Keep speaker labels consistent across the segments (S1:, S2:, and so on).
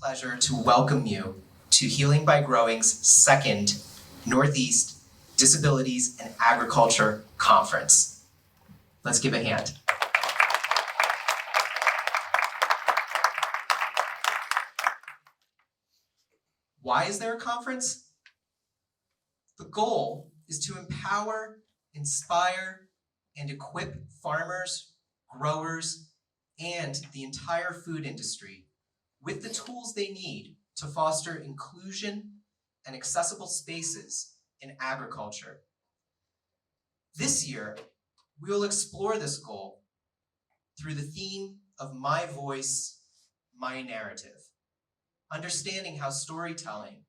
S1: pleasure to welcome you to Healing by Growing's second Northeast Disabilities and Agriculture Conference. Let's give a hand. Why is there a conference? The goal is to empower, inspire, and equip farmers, growers, and the entire food industry with the tools they need to foster inclusion and accessible spaces in agriculture. This year, we will explore this goal through the theme of My Voice, My Narrative, understanding how storytelling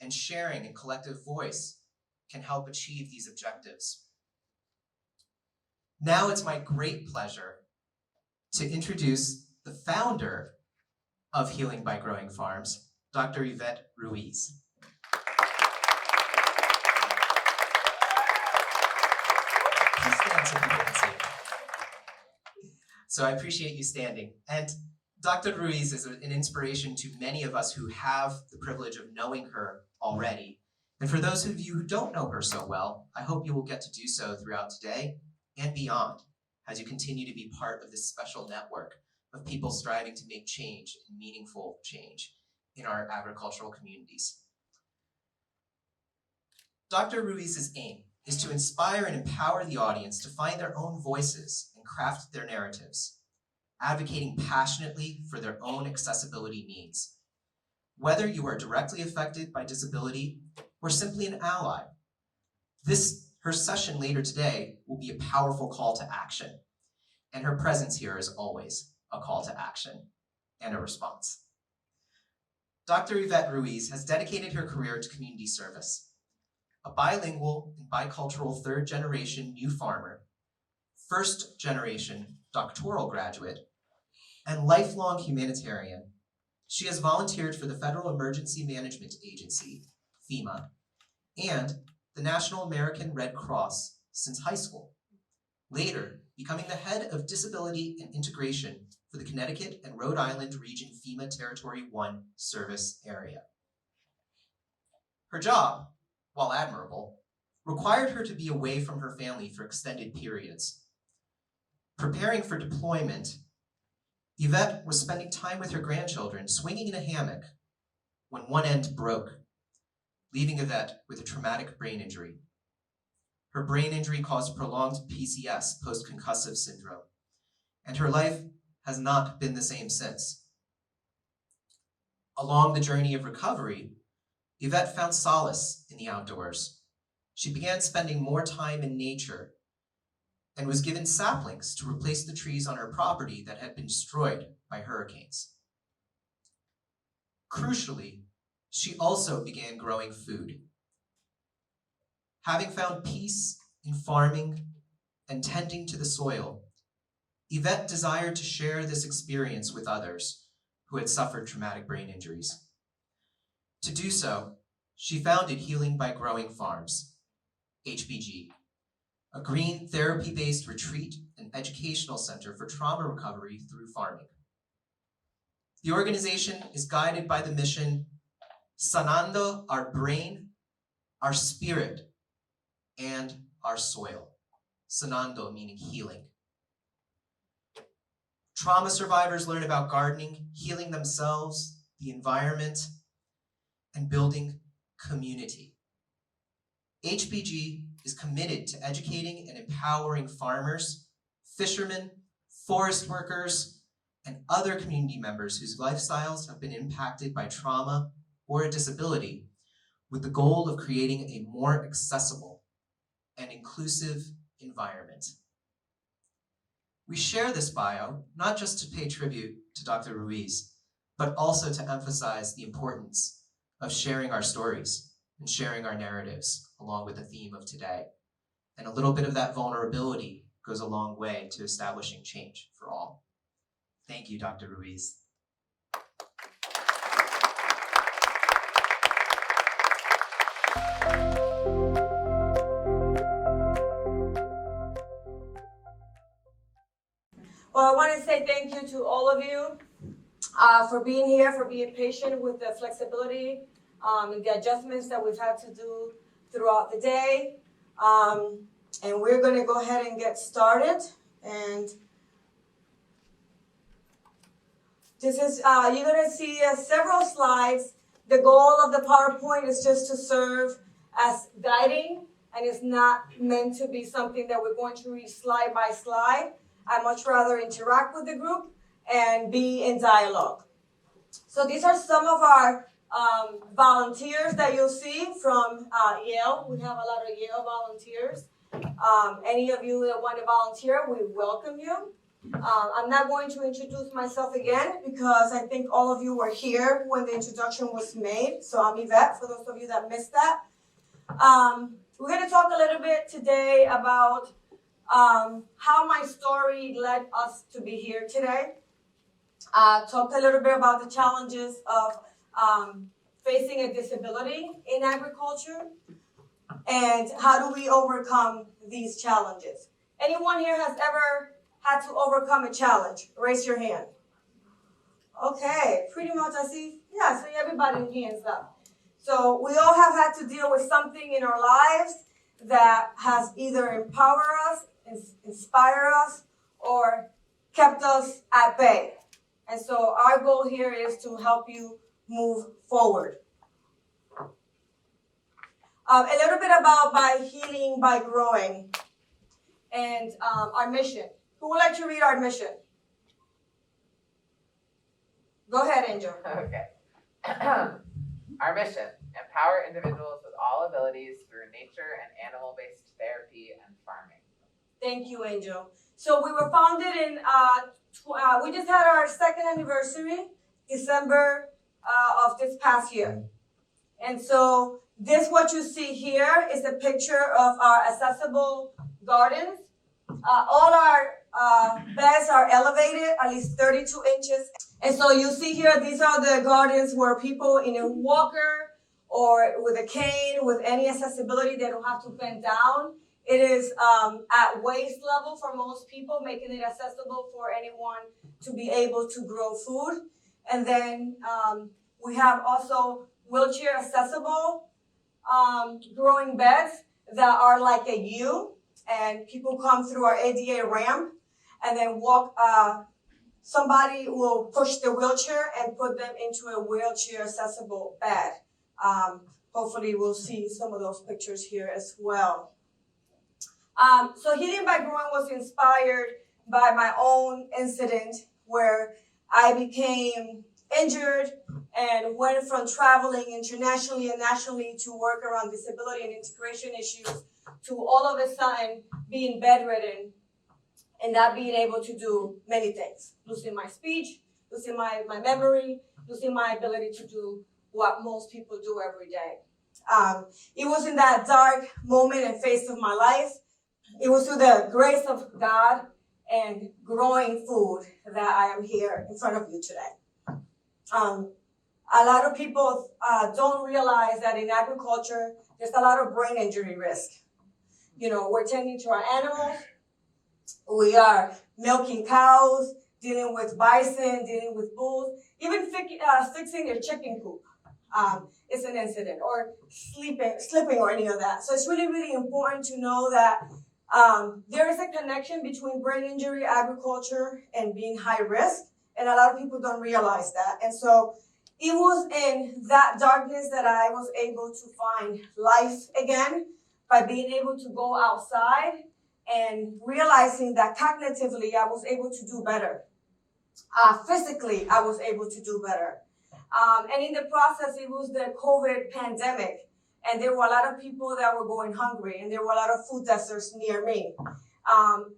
S1: and sharing in collective voice can help achieve these objectives. Now it's my great pleasure to introduce the founder of Healing by Growing Farms, Dr. Ivette Ruiz. Please stand so people can see it. So I appreciate you standing. And Dr. Ruiz is an inspiration to many of us who have the privilege of knowing her already. And for those of you who don't know her so well, I hope you will get to do so throughout today and beyond as you continue to be part of this special network of people striving to make change and meaningful change in our agricultural communities. Dr. Ruiz's aim is to inspire and empower the audience to find their own voices and craft their narratives, advocating passionately for their own accessibility needs. Whether you are directly affected by disability or simply an ally, her session later today will be a powerful call to action, and her presence here is always a call to action and a response. Dr. Ivette Ruiz has dedicated her career to community service. A bilingual and bicultural third-generation new farmer, first-generation doctoral graduate, and lifelong humanitarian, she has volunteered for the Federal Emergency Management Agency, FEMA, and the National American Red Cross since high school, later becoming the head of Disability and Integration for the Connecticut and Rhode Island Region FEMA Territory 1 service area. Her job, while admirable, required her to be away from her family for extended periods. Preparing for deployment, Ivette was spending time with her grandchildren, swinging in a hammock, when one end broke, leaving Ivette with a traumatic brain injury. Her brain injury caused prolonged PCS, post-concussive syndrome, and her life has not been the same since. Along the journey of recovery, Ivette found solace in the outdoors. She began spending more time in nature and was given saplings to replace the trees on her property that had been destroyed by hurricanes. Crucially, she also began growing food. Having found peace in farming and tending to the soil, Ivette desired to share this experience with others who had suffered traumatic brain injuries. To do so, she founded Healing by Growing Farms, HBG, a green therapy-based retreat and educational center for trauma recovery through farming. The organization is guided by the mission, sanando our brain, our spirit, and our soil. Sanando meaning healing. Trauma survivors learn about gardening, healing themselves, the environment, and building community. HBG is committed to educating and empowering farmers, fishermen, forest workers, and other community members whose lifestyles have been impacted by trauma or a disability, with the goal of creating a more accessible and inclusive environment. We share this bio not just to pay tribute to Dr. Ruiz, but also to emphasize the importance of sharing our stories and sharing our narratives along with the theme of today. And a little bit of that vulnerability goes a long way to establishing change for all. Thank you, Dr. Ruiz.
S2: Well, I want to say thank you to all of you. for being here, for being patient with the flexibility and the adjustments that we've had to do throughout the day. And we're going to go ahead and get started. And this is, you're going to see several slides. The goal of the PowerPoint is just to serve as guiding, and it's not meant to be something that we're going to read slide by slide. I much rather interact with the group and be in dialogue. So these are some of our volunteers that you'll see from Yale. We have a lot of Yale volunteers. Any of you that want to volunteer, we welcome you. I'm not going to introduce myself again because I think all of you were here when the introduction was made. So I'm Ivette, for those of you that missed that. We're going to talk a little bit today about how my story led us to be here today. Talked a little bit about the challenges of facing a disability in agriculture and how do we overcome these challenges. Anyone here has ever had to overcome a challenge? Raise your hand. Okay, pretty much I see, yeah, so everybody hands up. So we all have had to deal with something in our lives that has either empowered us, inspired us, or kept us at bay. And so our goal here is to help you move forward. A little bit about By Healing, By Growing, and our mission. Who would like to read our mission? Go ahead, Angel.
S3: Okay. Our mission: empower individuals with all abilities through nature and animal-based therapy and farming.
S2: Thank you, Angel. So we were founded in, we just had our second anniversary, December of this past year. And so this, what you see here, is a picture of our accessible gardens. All our beds are elevated at least 32 inches. And so you see here, these are the gardens where people in a walker or with a cane, with any accessibility, they don't have to bend down. It is at waist level for most people, making it accessible for anyone to be able to grow food. And then we have also wheelchair accessible growing beds that are like a U, and people come through our ADA ramp and then walk. Somebody will push the wheelchair and put them into a wheelchair accessible bed. Hopefully we'll see some of those pictures here as well. So Healing by Growing was inspired by my own incident where I became injured and went from traveling internationally and nationally to work around disability and integration issues to all of a sudden being bedridden and not being able to do many things. Losing my speech, losing my memory, losing my ability to do what most people do every day. It was in that dark moment and phase of my life. It was through the grace of God and growing food that I am here in front of you today. A lot of people don't realize that in agriculture, there's a lot of brain injury risk. You know, we're tending to our animals. We are milking cows, dealing with bison, dealing with bulls, even fixing your chicken coop is an incident, or slipping or any of that. So it's really, really important to know that there is a connection between brain injury, agriculture, and being high risk, and a lot of people don't realize that. And so it was in that darkness that I was able to find life again by being able to go outside and realizing that cognitively I was able to do better. Physically, I was able to do better. And in the process, it was the COVID pandemic. And there were a lot of people that were going hungry, and there were a lot of food deserts near me.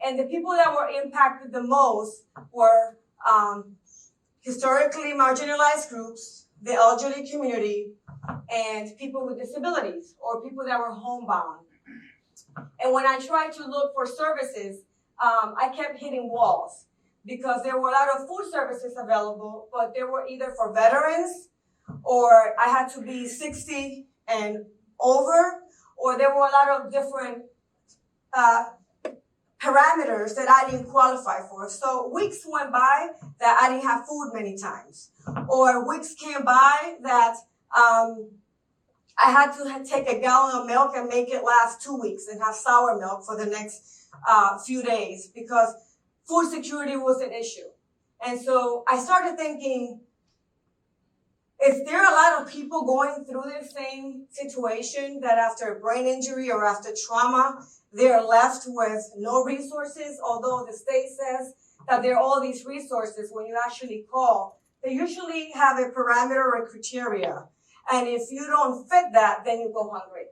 S2: And the people that were impacted the most were historically marginalized groups, the elderly community, and people with disabilities, or people that were homebound. And when I tried to look for services, I kept hitting walls because there were a lot of food services available, but they were either for veterans, or I had to be 60 and over, or there were a lot of different parameters that I didn't qualify for. So weeks went by that I didn't have food many times, or weeks came by that I had to take a gallon of milk and make it last 2 weeks and have sour milk for the next few days because food security was an issue. And so I started thinking, is there a lot of people going through the same situation that after a brain injury or after trauma, they're left with no resources, although the state says that there are all these resources when you actually call. They usually have a parameter or criteria. And if you don't fit that, then you go hungry.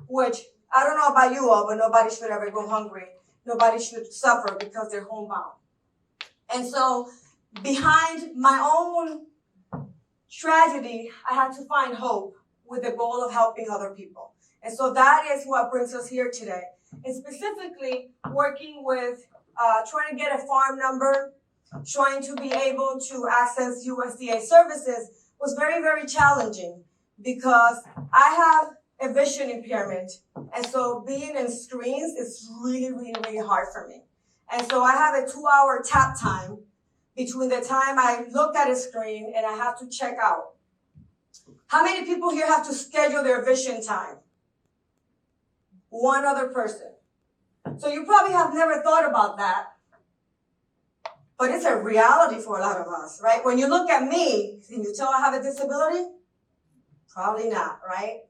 S2: Which, I don't know about you all, but nobody should ever go hungry. Nobody should suffer because they're homebound. And so, behind my own tragedy, I had to find hope with the goal of helping other people. And so that is what brings us here today. And specifically, working with, trying to get a farm number, trying to be able to access USDA services was very, very challenging because I have a vision impairment. And so being in screens is really, really, really hard for me. And so I have a 2-hour tap time between the time I look at a screen and I have to check out. How many people here have to schedule their vision time? One other person. So you probably have never thought about that. But it's a reality for a lot of us, right? When you look at me, can you tell I have a disability? Probably not, right?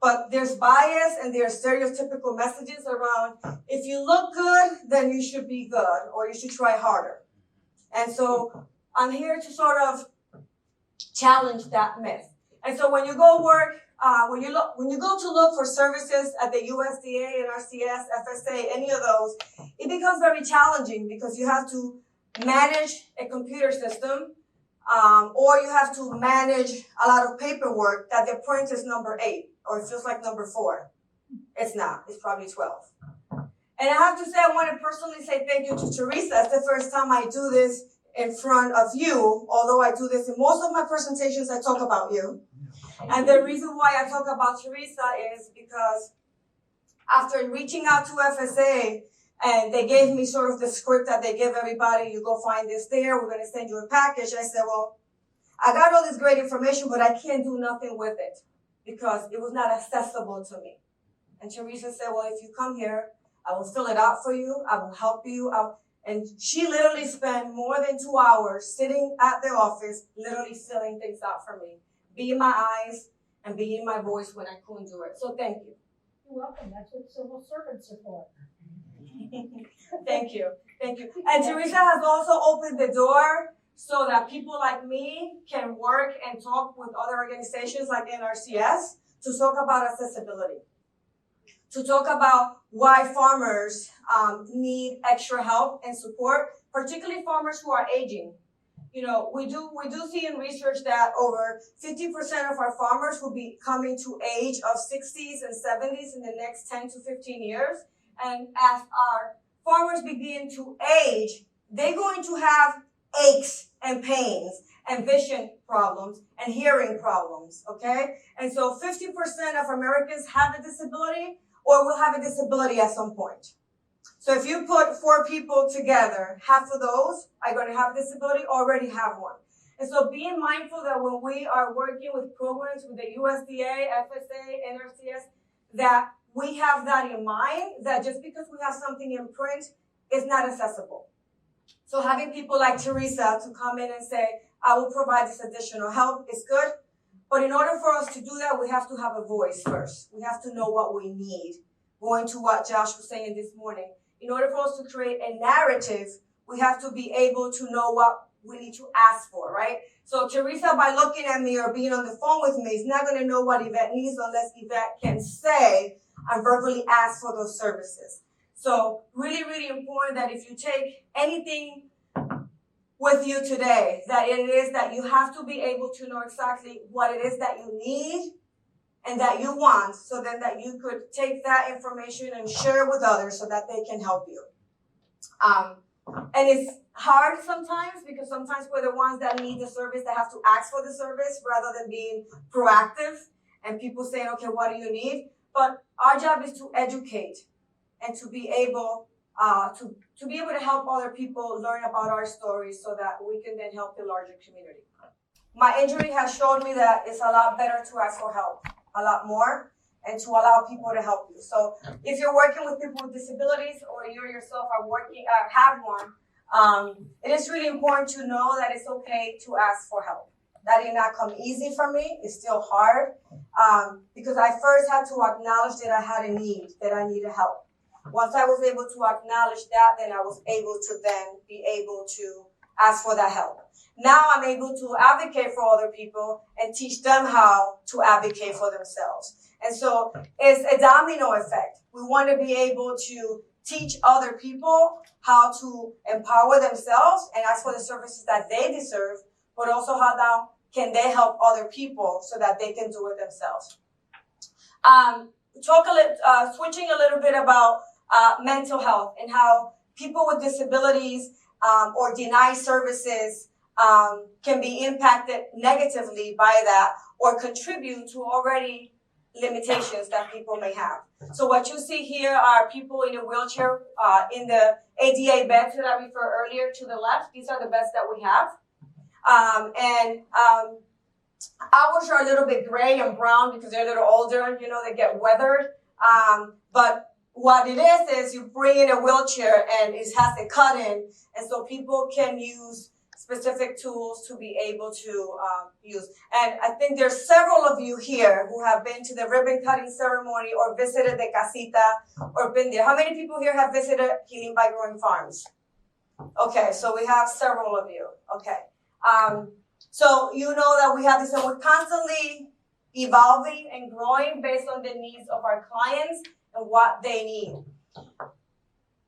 S2: But there's bias and there's stereotypical messages around, if you look good, then you should be good, or you should try harder. And so I'm here to sort of challenge that myth. And so when you go work, when you go to look for services at the USDA, NRCS, FSA, any of those, it becomes very challenging because you have to manage a computer system, or you have to manage a lot of paperwork that the print is number 8, or it feels like number 4. It's not. It's probably 12. And I have to say, I want to personally say thank you to Teresa. It's the first time I do this in front of you, although I do this in most of my presentations, I talk about you. And the reason why I talk about Teresa is because after reaching out to FSA, and they gave me sort of the script that they give everybody, you go find this there, we're going to send you a package. I said, well, I got all this great information, but I can't do nothing with it because it was not accessible to me. And Teresa said, well, if you come here, I will fill it out for you. I will help you. And she literally spent more than 2 hours sitting at the office, literally filling things out for me, being my eyes and being my voice when I couldn't do it. So thank you.
S4: You're welcome. That's what civil servants are for.
S2: Thank you. Thank you. And Teresa has also opened the door so that people like me can work and talk with other organizations like NRCS to talk about accessibility, to talk about why farmers need extra help and support, particularly farmers who are aging. You know, we do see in research that over 50% of our farmers will be coming to age of 60s and 70s in the next 10 to 15 years. And as our farmers begin to age, they're going to have aches and pains and vision problems and hearing problems, okay? And so 50% of Americans have a disability or will have a disability at some point. So if you put 4 people together, half of those are going to have a disability, already have one. And so being mindful that when we are working with programs with the USDA, FSA, NRCS, that we have that in mind, that just because we have something in print is not accessible. So having people like Teresa to come in and say, I will provide this additional help is good. But in order for us to do that, we have to have a voice first. We have to know what we need. Going to what Josh was saying this morning. In order for us to create a narrative, we have to be able to know what we need to ask for, right? So Teresa, by looking at me or being on the phone with me, is not going to know what Ivette needs unless Ivette can say and verbally ask for those services. So really, really important that if you take anything with you today, that it is that you have to be able to know exactly what it is that you need and that you want, so then that you could take that information and share it with others so that they can help you. And it's hard sometimes because sometimes we're the ones that need the service that have to ask for the service rather than being proactive and people saying, okay, what do you need? But our job is to educate and to be able to be able to help other people learn about our stories so that we can then help the larger community. My injury has showed me that it's a lot better to ask for help, a lot more, and to allow people to help you. So if you're working with people with disabilities or you yourself are working, have one, it is really important to know that it's okay to ask for help. That did not come easy for me. It's still hard because I first had to acknowledge that I had a need, that I needed help. Once I was able to acknowledge that, then I was able to then be able to ask for that help. Now I'm able to advocate for other people and teach them how to advocate for themselves. And so it's a domino effect. We want to be able to teach other people how to empower themselves and ask for the services that they deserve, but also how now can they help other people so that they can do it themselves. Switching a little bit about mental health and how people with disabilities or denied services can be impacted negatively by that or contribute to already limitations that people may have. So what you see here are people in a wheelchair in the ADA beds that I referred earlier to the left. These are the beds that we have. Ours are a little bit gray and brown because they're a little older, you know, they get weathered. But what it is you bring in a wheelchair and it has a cut in, and so people can use specific tools to be able to use. And I think there's several of you here who have been to the ribbon cutting ceremony or visited the casita or been there. How many people here have visited Healing by Growing Farms? Okay, so we have several of you. Okay. So you know that we have this, and we're constantly evolving and growing based on the needs of our clients and what they need.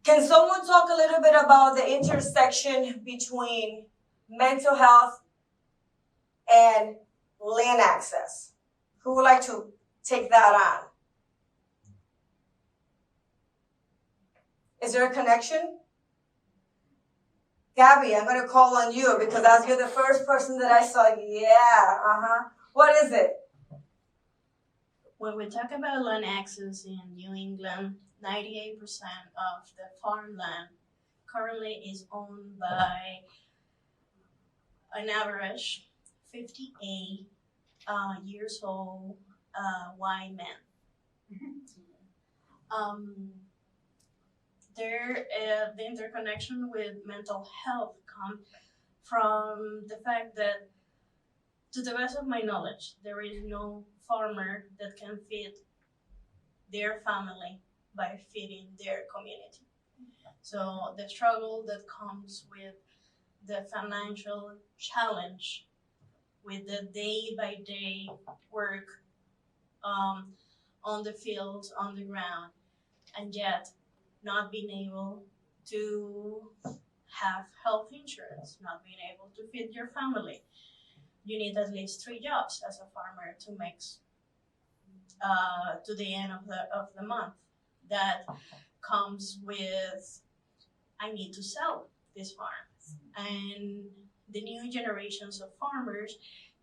S2: Can someone talk a little bit about the intersection between mental health and land access? Who would like to take that on? Is there a connection? Gabby, I'm going to call on you because as you're the first person that I saw, What is it?
S5: When we talk about land access in New England, 98% of the farmland currently is owned by an average 58 years old white men. The interconnection with mental health comes from the fact that, to the best of my knowledge, there is no farmer that can feed their family by feeding their community. So the struggle that comes with the financial challenge, with the day-by-day work on the fields, on the ground, and yet not being able to have health insurance, not being able to feed your family. You need at least 3 jobs as a farmer to make to the end of the month. That comes with, I need to sell this farm. And the new generations of farmers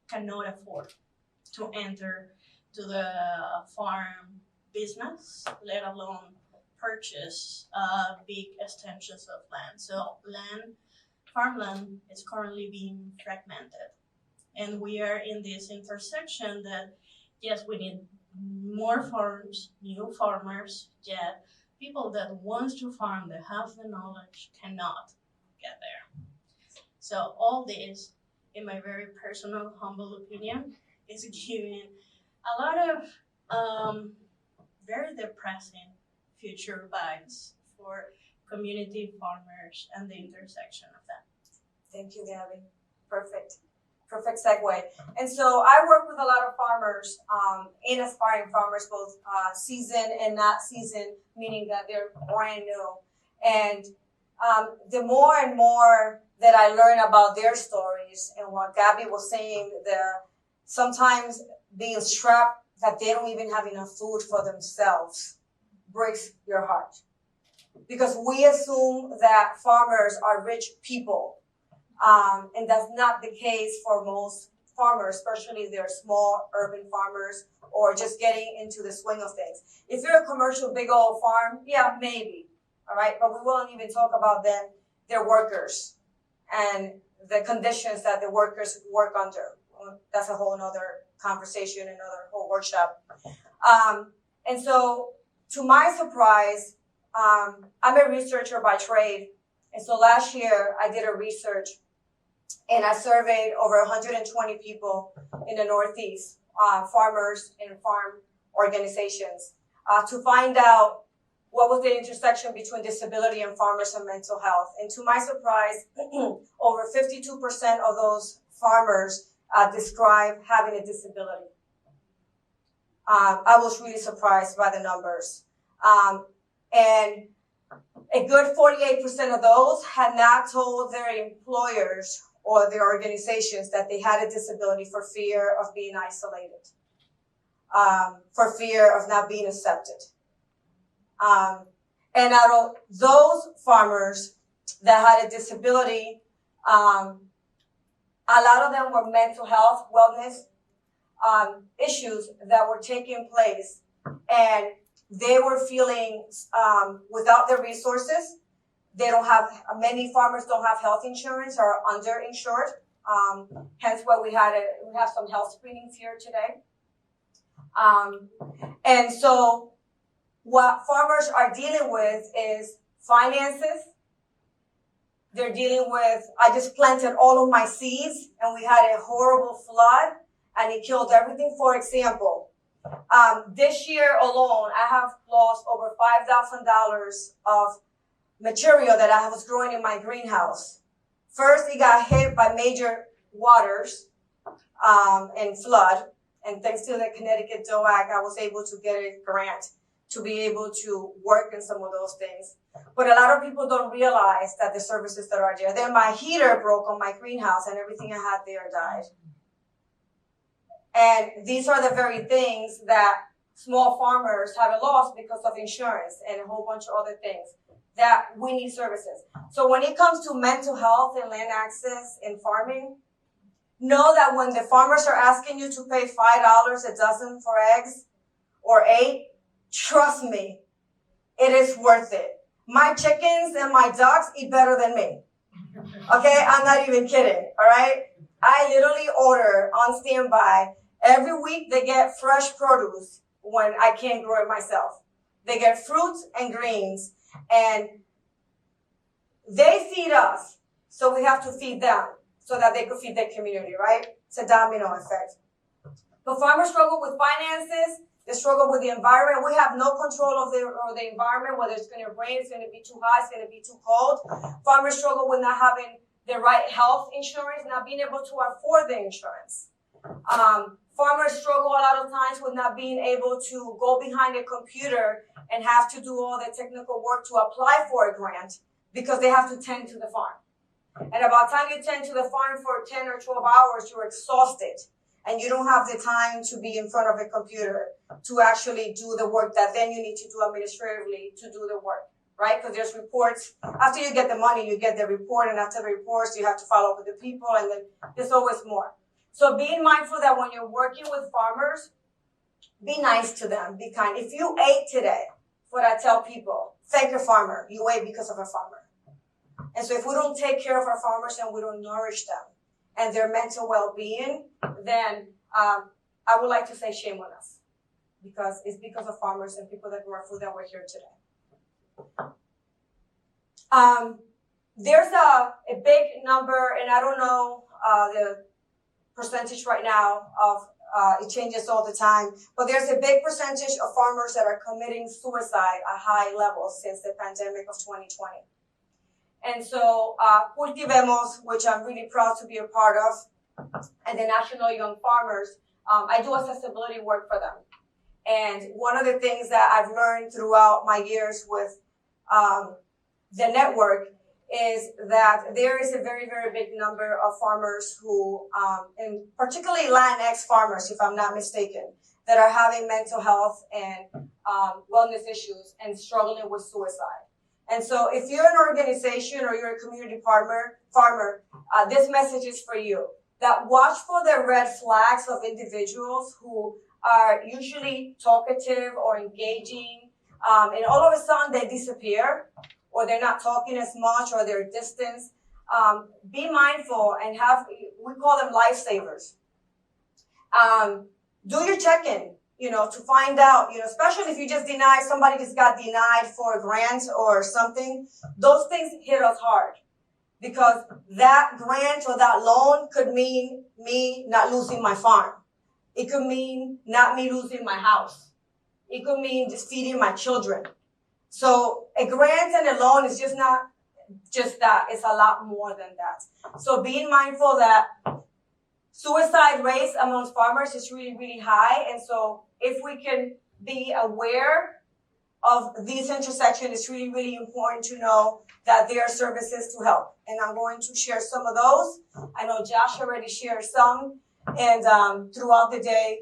S5: cannot afford to enter to the farm business, let alone purchase big extensions of land. So farmland is currently being fragmented. And we are in this intersection that, yes, we need more farms, new farmers, yet people that want to farm, that have the knowledge, cannot get there. So all this, in my very personal, humble opinion, is giving a lot of very depressing future vibes for community farmers and the intersection of that.
S2: Thank you, Gabby. Perfect segue. And so I work with a lot of farmers, in aspiring farmers, both seasoned and not seasoned, meaning that they're brand new. And the more and more that I learn about their stories and what Gabby was saying, sometimes being strapped that they don't even have enough food for themselves breaks your heart. Because we assume that farmers are rich people. And that's not the case for most farmers, especially if they're small urban farmers or just getting into the swing of things. If you're a commercial big old farm, yeah, maybe. all right? But we won't even talk about then their workers and the conditions that the workers work under. That's a whole another conversation, another whole workshop. And so, to my surprise, I'm a researcher by trade. And so last year I did a research and I surveyed over 120 people in the Northeast, farmers and farm organizations, to find out what was the intersection between disability and farmers and mental health. And to my surprise, over 52% of those farmers describe having a disability. I was really surprised by the numbers. And a good 48% of those had not told their employers or their organizations that they had a disability for fear of being isolated, for fear of not being accepted. And out of those farmers that had a disability, a lot of them were mental health, wellness issues that were taking place, and they were feeling without the resources. They don't have, many farmers don't have health insurance or are underinsured. Hence why we have some health screenings here today. And so what farmers are dealing with is finances. They're dealing with, I just planted all of my seeds and we had a horrible flood and it killed everything. For example, this year alone, I have lost over $5,000 of material that I was growing in my greenhouse. First, it got hit by major waters and flood. And thanks to the Connecticut DOAC, I was able to get a grant to be able to work in some of those things. But a lot of people don't realize that the services that are there. Then my heater broke on my greenhouse and everything I had there died. And these are the very things that small farmers have lost because of insurance and a whole bunch of other things that we need services. So when it comes to mental health and land access in farming, know that when the farmers are asking you to pay $5 a dozen for eggs or 8, trust me, it is worth it. My chickens and my ducks eat better than me. Okay, I'm not even kidding, all right? I literally order on standby. Every week they get fresh produce when I can't grow it myself. They get fruits and greens, and they feed us, so we have to feed them so that they could feed their community, right? It's a domino effect. But farmers struggle with finances. They struggle with the environment. We have no control of the environment, whether it's going to rain, it's going to be too hot, it's going to be too cold. Farmers struggle with not having the right health insurance, not being able to afford the insurance. Farmers struggle a lot of times with not being able to go behind a computer and have to do all the technical work to apply for a grant because they have to tend to the farm. And about the time you tend to the farm for 10 or 12 hours, you're exhausted. And you don't have the time to be in front of a computer to actually do the work that then you need to do administratively to do the work, right? Because there's reports. After you get the money, you get the report, and after the reports, you have to follow up with the people, and then there's always more. So being mindful that when you're working with farmers, be nice to them, be kind. If you ate today, what I tell people, thank your farmer. You ate because of a farmer. And so if we don't take care of our farmers and we don't nourish them and their mental well-being, then I would like to say shame on us, because it's because of farmers and people that grow our food that we're here today. There's a big number, and I don't know the percentage right now of it changes all the time, but there's a big percentage of farmers that are committing suicide at high levels since the pandemic of 2020. And so Cultivemos, which I'm really proud to be a part of, and the National Young Farmers, I do accessibility work for them. And one of the things that I've learned throughout my years with the network is that there is a very, very big number of farmers who, and particularly Latinx farmers, if I'm not mistaken, that are having mental health and wellness issues and struggling with suicide. And so if you're an organization or you're a community farmer, this message is for you. That watch for the red flags of individuals who are usually talkative or engaging, and all of a sudden they disappear, or they're not talking as much, or they're distant. Be mindful and we call them lifesavers. Do your check-in, to find out, especially if you just somebody just got denied for a grant or something. Those things hit us hard because that grant or that loan could mean me not losing my farm. It could mean not me losing my house. It could mean just feeding my children. So a grant and a loan is just not just that. It's a lot more than that. So being mindful that suicide rates amongst farmers is really, really high. And so if we can be aware of these intersections, it's really, really important to know that there are services to help. And I'm going to share some of those. I know Josh already shared some. And throughout the day,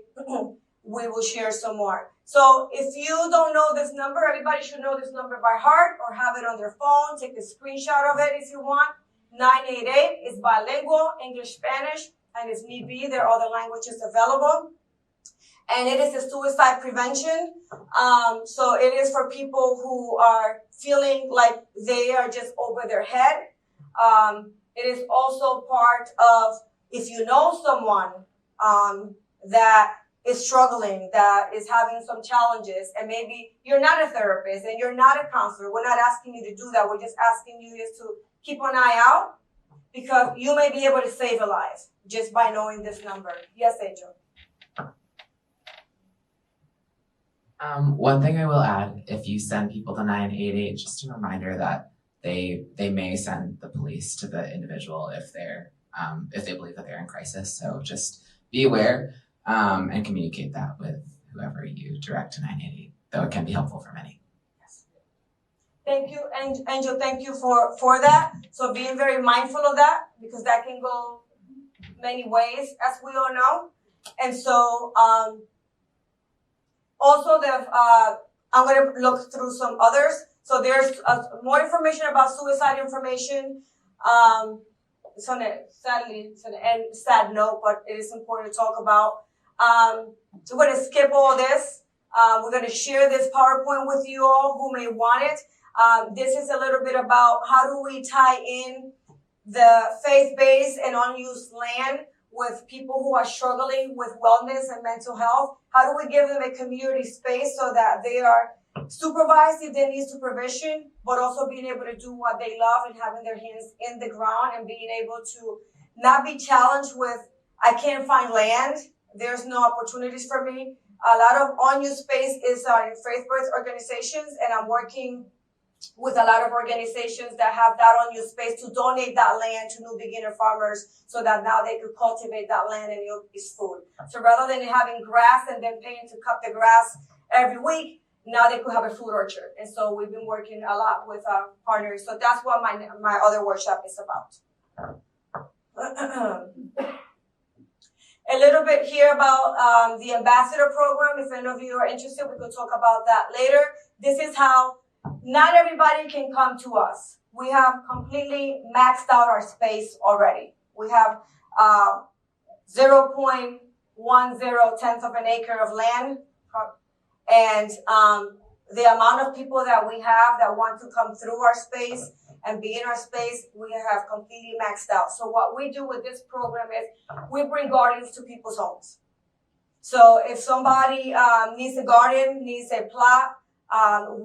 S2: we will share some more. So if you don't know this number, everybody should know this number by heart or have it on their phone. Take a screenshot of it if you want. 988 is bilingual, English, Spanish, and if need be, there are other languages available. And it is a suicide prevention. So it is for people who are feeling like they are just over their head. It is also part of if you know someone that is struggling, that is having some challenges, and maybe you're not a therapist and you're not a counselor. We're not asking you to do that. We're just asking you just to keep an eye out because you may be able to save a life just by knowing this number. Yes, Angel.
S6: One thing I will add, if you send people to 988, just a reminder that they may send the police to the individual if they believe that they're in crisis. So just be aware and communicate that with whoever you direct to 988, though it can be helpful for many.
S2: Yes. Thank you, Angel. Thank you for that. So being very mindful of that because that can go many ways, as we all know. And so also I'm going to look through some others. So there's more information about suicide information. It's on a sad note, but it is important to talk about. We're going to skip all this. We're going to share this PowerPoint with you all who may want it. This is a little bit about how do we tie in the faith-based and unused land with people who are struggling with wellness and mental health. How do we give them a community space so that they are supervised if they need supervision, but also being able to do what they love and having their hands in the ground and being able to not be challenged with, I can't find land, there's no opportunities for me. A lot of unused space is in faith-based organizations, and I'm working with a lot of organizations that have that unused space to donate that land to new beginner farmers so that now they could cultivate that land and yield its food. So rather than having grass and then paying to cut the grass every week, now they could have a food orchard. And so we've been working a lot with partners. So that's what my other workshop is about. A little bit here about the ambassador program. If any of you are interested, we could talk about that later. This is how not everybody can come to us. We have completely maxed out our space already. We have 0.10 tenths of an acre of land. And the amount of people that we have that want to come through our space and be in our space, we have completely maxed out. So what we do with this program is we bring gardens to people's homes. So if somebody needs a garden, needs a plot,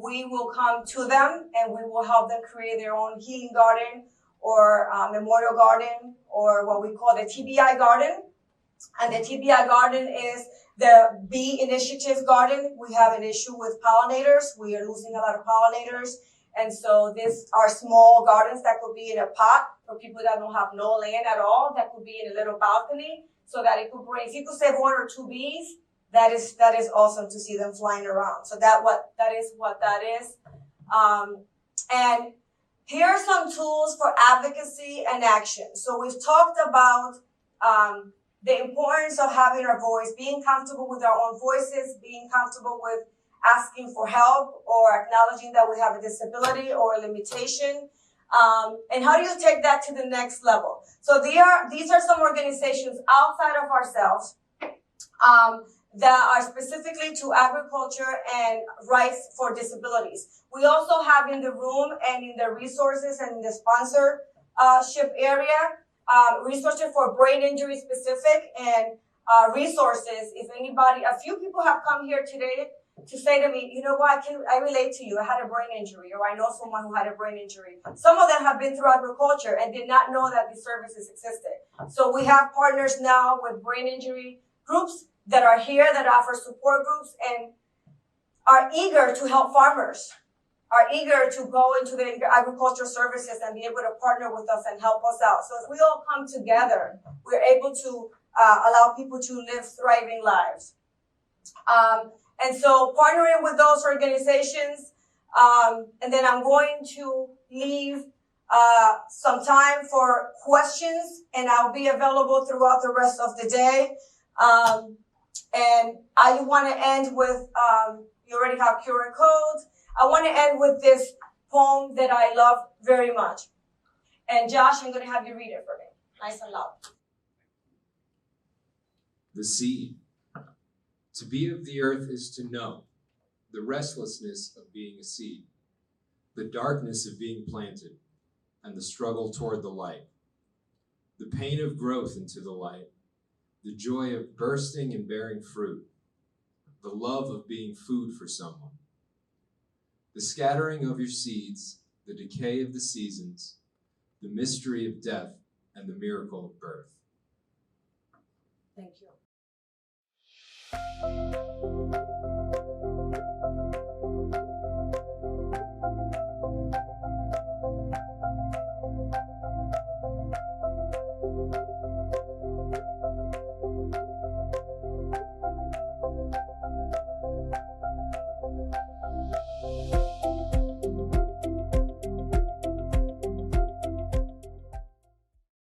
S2: we will come to them and we will help them create their own healing garden or memorial garden or what we call the TBI garden. And the TBI garden is the Bee Initiative Garden. We have an issue with pollinators. We are losing a lot of pollinators. And so these are small gardens that could be in a pot for people that don't have no land at all. That could be in a little balcony so that it could bring, if you could save 1 or 2 bees, that is awesome to see them flying around. So that is what that is. And here are some tools for advocacy and action. So we've talked about the importance of having our voice, being comfortable with our own voices, being comfortable with asking for help or acknowledging that we have a disability or a limitation. And how do you take that to the next level? So these are some organizations outside of ourselves that are specifically to agriculture and rights for disabilities. We also have in the room and in the resources and in the sponsorship area, resources for brain injury specific and resources. If anybody, a few people have come here today to say to me, you know what, I relate to you. I had a brain injury, or I know someone who had a brain injury. Some of them have been through agriculture and did not know that these services existed. So we have partners now with brain injury groups that are here that offer support groups and are eager to help farmers, are eager to go into the agriculture services and be able to partner with us and help us out. So if we all come together, we're able to allow people to live thriving lives. And so partnering with those organizations, and then I'm going to leave some time for questions, and I'll be available throughout the rest of the day. And I want to end with, you already have QR codes. I want to end with this poem that I love very much. And Josh, I'm going to have you read it for me, nice and loud.
S7: The seed. To be of the earth is to know the restlessness of being a seed, the darkness of being planted, and the struggle toward the light, the pain of growth into the light, the joy of bursting and bearing fruit, the love of being food for someone, the scattering of your seeds, the decay of the seasons, the mystery of death, and the miracle of birth.
S2: Thank you.